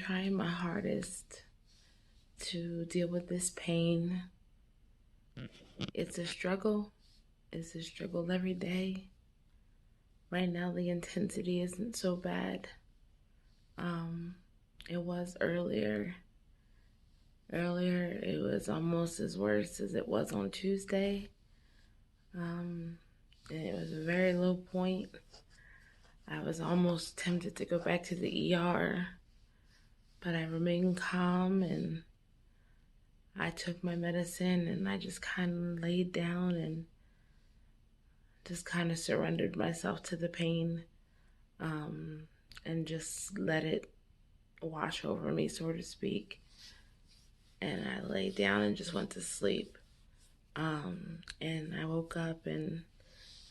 trying my hardest to deal with this pain. It's a struggle. It's a struggle every day. Right now, the intensity isn't so bad. Um, it was earlier. Earlier, it was almost as worse as it was on Tuesday. Um, and it was a very low point. I was almost tempted to go back to the ER, but I remained calm and I took my medicine and I just kind of laid down and just kind of surrendered myself to the pain, um, and just let it wash over me, so to speak. And I laid down and just went to sleep. And I woke up and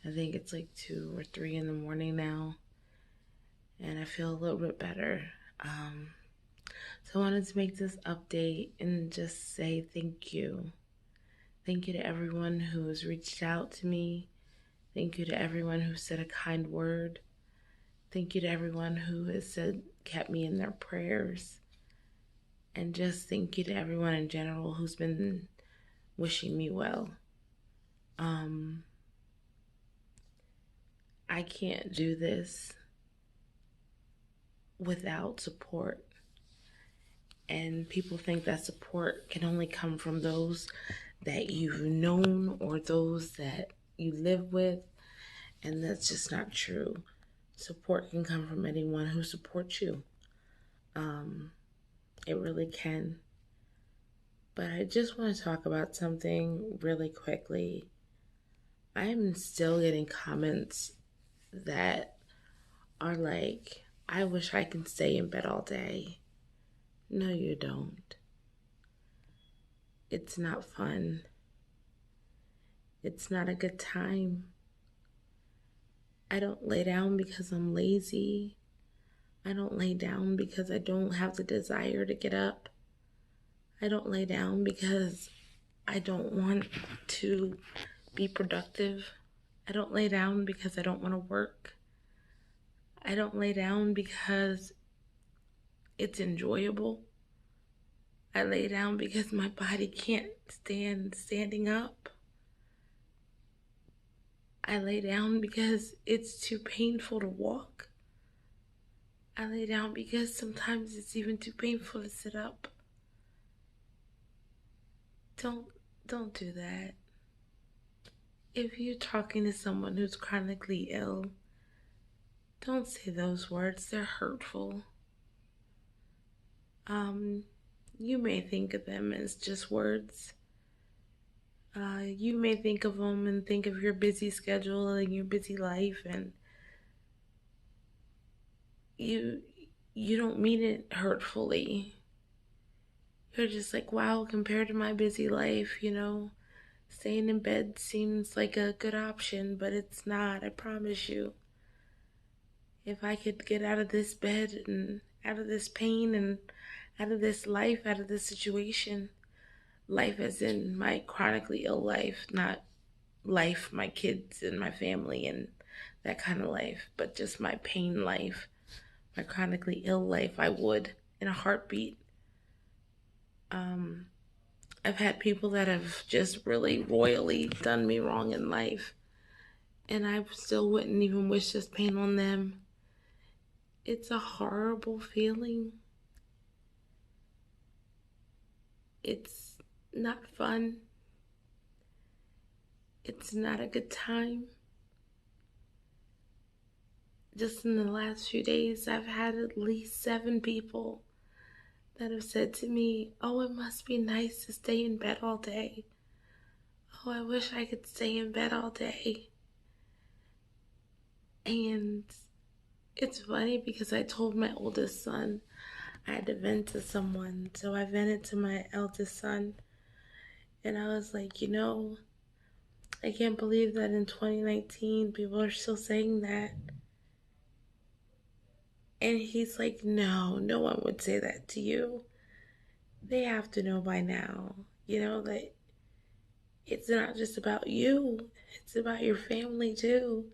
I think it's like 2 or 3 in the morning now, and I feel a little bit better. Um, so I wanted to make this update and just say thank you. Thank you to everyone who has reached out to me. Thank you to everyone who said a kind word. Thank you to everyone who has kept me in their prayers. And just thank you to everyone in general who's been wishing me well. I can't do this without support. And people think that support can only come from those that you've known or those that you live with. And that's just not true. Support can come from anyone who supports you. It really can. But I just want to talk about something really quickly. I'm still getting comments that are like, I wish I could stay in bed all day. No, you don't. It's not fun. It's not a good time. I don't lay down because I'm lazy. I don't lay down because I don't have the desire to get up. I don't lay down because I don't want to be productive. I don't lay down because I don't want to work. I don't lay down because it's enjoyable. I lay down because my body can't stand standing up. I lay down because it's too painful to walk. I lay down because sometimes it's even too painful to sit up. Don't do that. If you're talking to someone who's chronically ill, don't say those words. They're hurtful. You may think of them as just words. You may think of them and think of your busy schedule and your busy life, and you don't mean it hurtfully. You're just like, wow, compared to my busy life, staying in bed seems like a good option, but it's not, I promise you. If I could get out of this bed and out of this pain and out of this life, out of this situation, life as in my chronically ill life, not life, my kids and my family and that kind of life, but just my pain life, my chronically ill life, I would in a heartbeat. I've had people that have just really royally done me wrong in life, and I still wouldn't even wish this pain on them. It's a horrible feeling. It's not fun. It's not a good time. Just in the last few days, I've had at least 7 people that have said to me, oh, it must be nice to stay in bed all day. Oh, I wish I could stay in bed all day. And it's funny because I told my oldest son I had to vent to someone. So I vented to my eldest son. And I was like, I can't believe that in 2019 people are still saying that. And he's like, no one would say that to you. They have to know by now, that it's not just about you. It's about your family too.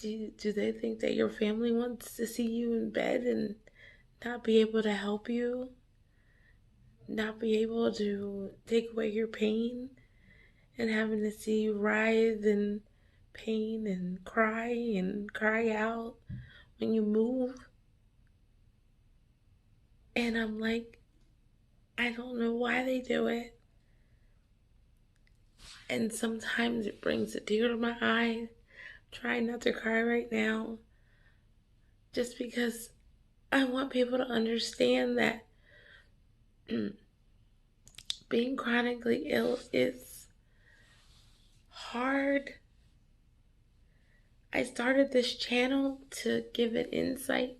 Do they think that your family wants to see you in bed and not be able to help you, not be able to take away your pain, and having to see you writhe in pain and cry out when you move. And I'm like, I don't know why they do it. And sometimes it brings a tear to my eye. Trying not to cry right now. Just because I want people to understand that being chronically ill is hard. I started this channel to give it insight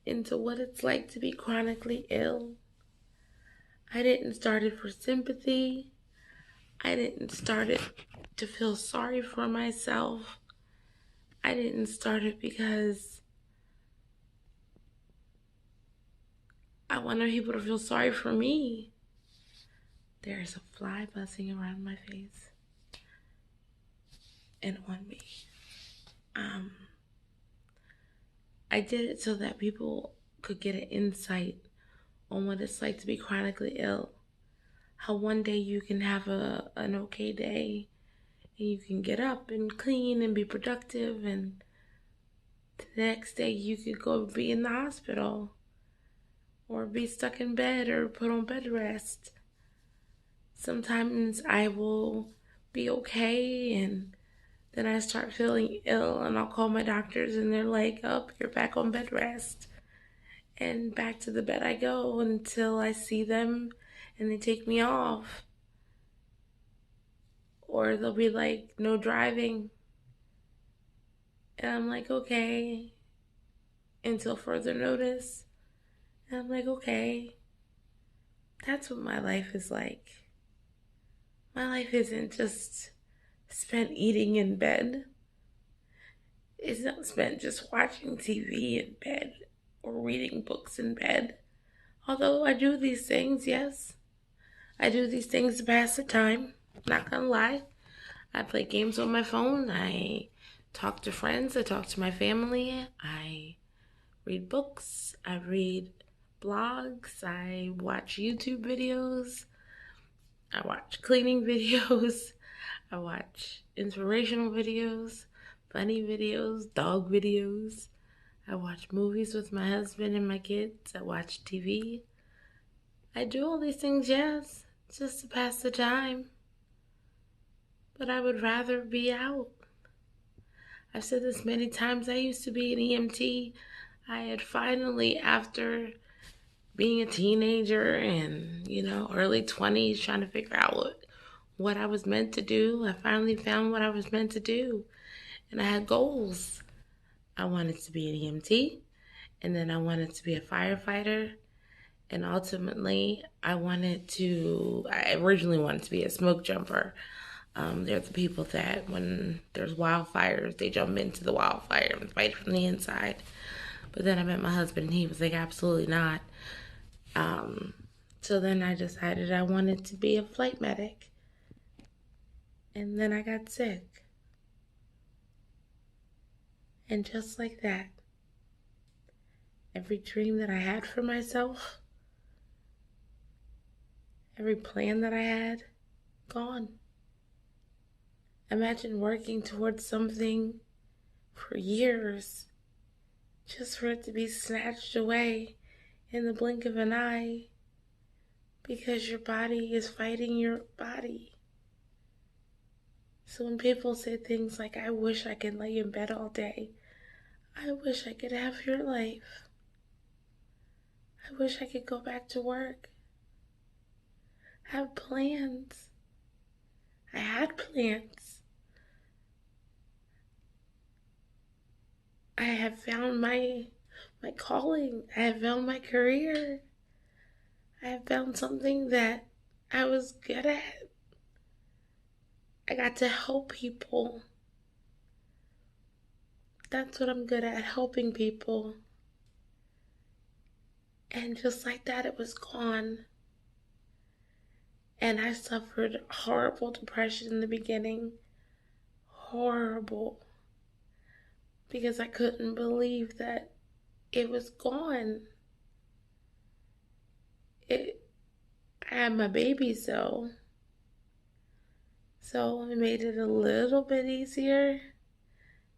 into what it's like to be chronically ill. I didn't start it for sympathy. I didn't start it to feel sorry for myself. I didn't start it because I wanted people to feel sorry for me. There's a fly buzzing around my face and on me. I did it so that people could get an insight on what it's like to be chronically ill. How one day you can have an okay day and you can get up and clean and be productive, and the next day you could go be in the hospital or be stuck in bed or put on bed rest. Sometimes I will be okay and then I start feeling ill and I'll call my doctors and they're like, oh, you're back on bed rest. And back to the bed I go until I see them and they take me off. Or they'll be like, no driving. And I'm like, okay. Until further notice. And I'm like, okay. That's what my life is like. My life isn't just spent eating in bed. It's not spent just watching TV in bed or reading books in bed. Although I do these things, yes. I do these things to pass the time. Not gonna lie. I play games on my phone. I talk to friends. I talk to my family. I read books. I read blogs. I watch YouTube videos. I watch cleaning videos. I watch inspirational videos, funny videos, dog videos. I watch movies with my husband and my kids. I watch TV. I do all these things, yes, just to pass the time. But I would rather be out. I've said this many times. I used to be an EMT. I had finally, after being a teenager and, early 20s, trying to figure out what I was meant to do, I finally found what I was meant to do. And I had goals. I wanted to be an EMT, and then I wanted to be a firefighter. And ultimately, I originally wanted to be a smoke jumper. They're the people that when there's wildfires, they jump into the wildfire and fight from the inside. But then I met my husband and he was like, absolutely not. So then I decided I wanted to be a flight medic. And then I got sick. And just like that, every dream that I had for myself, every plan that I had, gone. Imagine working towards something for years just for it to be snatched away in the blink of an eye because your body is fighting your body. So when people say things like, I wish I could lay in bed all day, I wish I could have your life. I wish I could go back to work. Have plans. I had plans. I have found my calling. I have found my career. I have found something that I was good at. I got to help people. That's what I'm good at, helping people. And just like that, it was gone. And I suffered horrible depression in the beginning. Horrible. Because I couldn't believe that it was gone. I had my baby, so it made it a little bit easier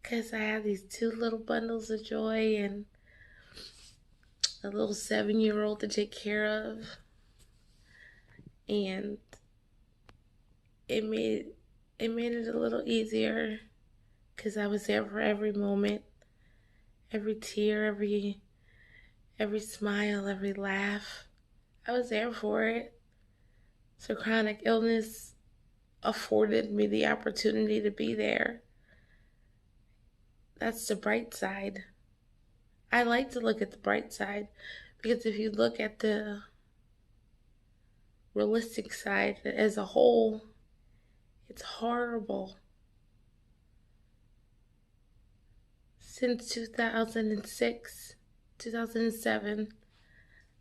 because I have these two little bundles of joy and a little 7-year-old to take care of, and it made it a little easier because I was there for every moment, every tear, every smile, every laugh. I was there for it. So chronic illness afforded me the opportunity to be there. That's the bright side. I like to look at the bright side because if you look at the realistic side as a whole, it's horrible. Since 2006, 2007,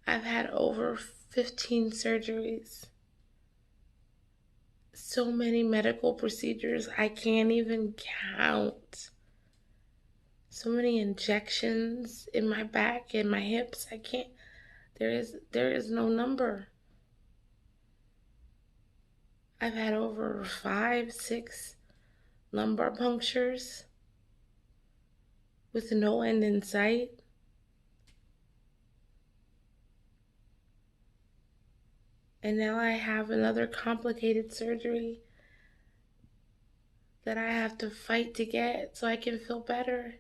I've had over 15 surgeries. So many medical procedures, I can't even count. So many injections in my back and my hips, I can't, there is no number. I've had over 5, 6 lumbar punctures with no end in sight. And now I have another complicated surgery that I have to fight to get so I can feel better.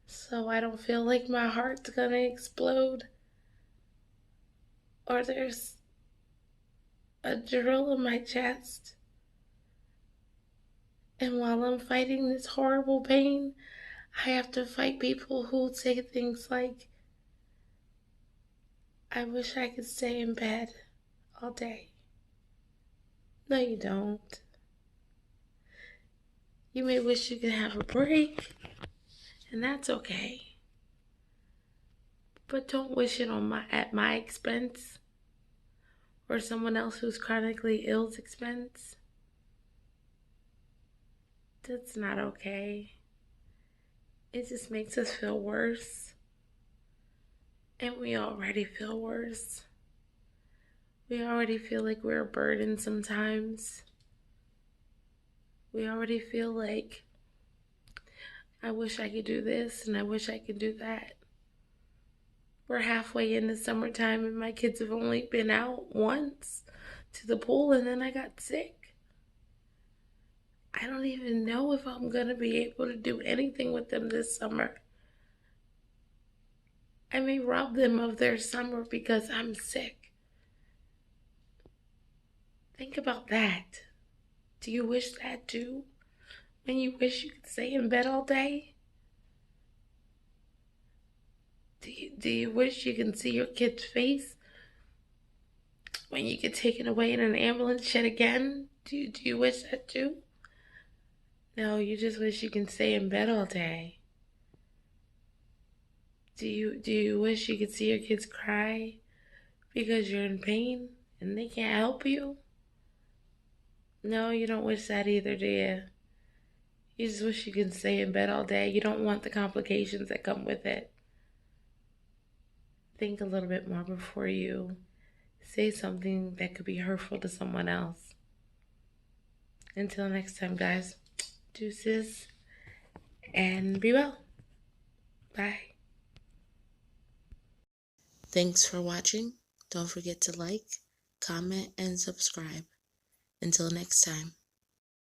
So I don't feel like my heart's gonna explode or there's a drill in my chest. And while I'm fighting this horrible pain, I have to fight people who say things like, I wish I could stay in bed all day. No, you don't. You may wish you could have a break, and that's okay. But don't wish it at my expense or someone else who's chronically ill's expense. That's not okay. It just makes us feel worse. And we already feel worse. We already feel like we're a burden sometimes. We already feel like, I wish I could do this and I wish I could do that. We're halfway into summertime and my kids have only been out once to the pool and then I got sick. I don't even know if I'm gonna be able to do anything with them this summer. I may rob them of their summer because I'm sick. Think about that. Do you wish that too? When you wish you could stay in bed all day? Do you wish you can see your kid's face when you get taken away in an ambulance yet again? Do you wish that too? No, you just wish you can stay in bed all day. Do you wish you could see your kids cry because you're in pain and they can't help you? No, you don't wish that either, do you? You just wish you could stay in bed all day. You don't want the complications that come with it. Think a little bit more before you say something that could be hurtful to someone else. Until next time, guys, deuces and be well. Bye. Thanks for watching. Don't forget to like, comment, and subscribe. Until next time.